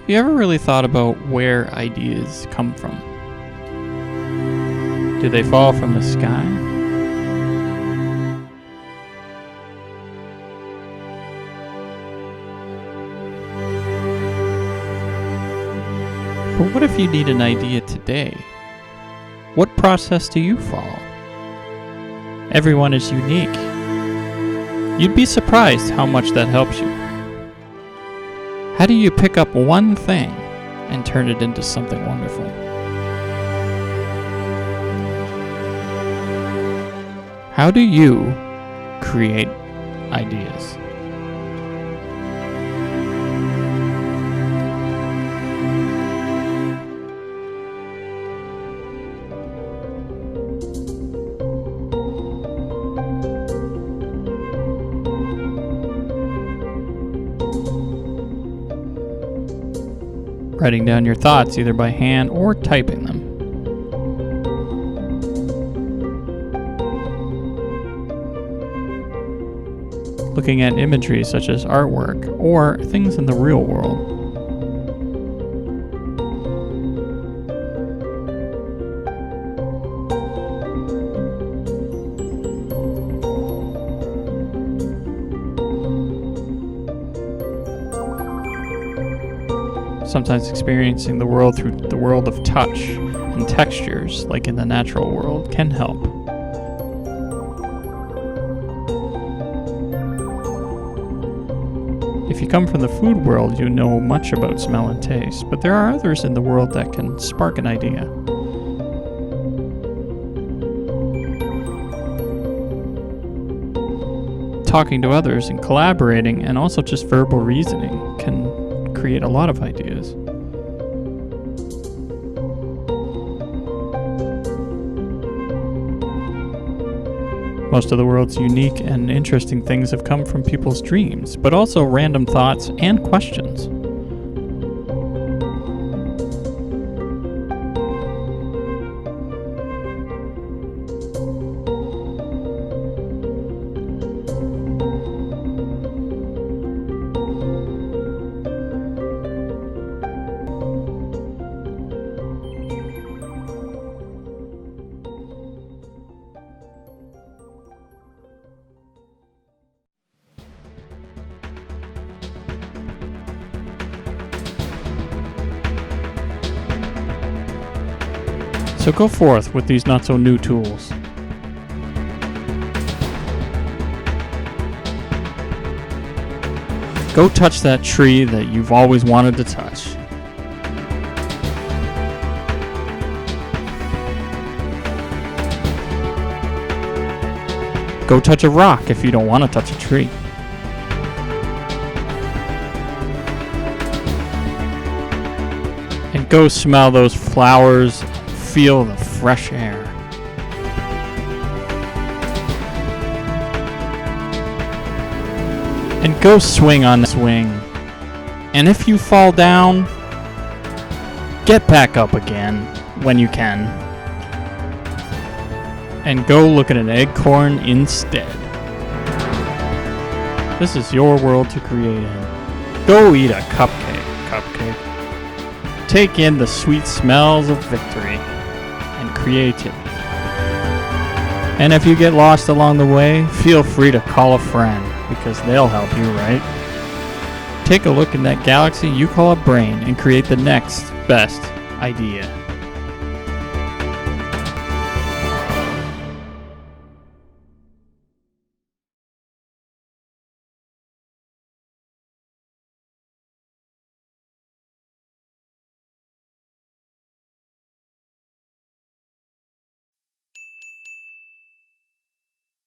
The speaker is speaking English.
Have you ever really thought about where ideas come from? Do they fall from the sky? But what if you need an idea today? What process do you follow? Everyone is unique. You'd be surprised how much that helps you. How do you pick up one thing and turn it into something wonderful? How do you create ideas? Writing down your thoughts either by hand or typing them. Looking at imagery such as artwork or things in the real world. Sometimes experiencing the world through the world of touch and textures, like in the natural world, can help. If you come from the food world, you know much about smell and taste, but there are others in the world that can spark an idea. Talking to others and collaborating, and also just verbal reasoning, can create a lot of ideas. Most of the world's unique and interesting things have come from people's dreams, but also random thoughts and questions. So go forth with these not-so-new tools. Go touch that tree that you've always wanted to touch. Go touch a rock if you don't want to touch a tree. And go smell those flowers. Feel the fresh air. And go swing on the swing. And if you fall down, get back up again when you can. And go look at an acorn instead. This is your world to create in. Go eat a cupcake. Take in the sweet smells of victory and creativity. And if you get lost along the way, feel free to call a friend, because they'll help you, right? Take a look in that galaxy you call a brain and create the next best idea.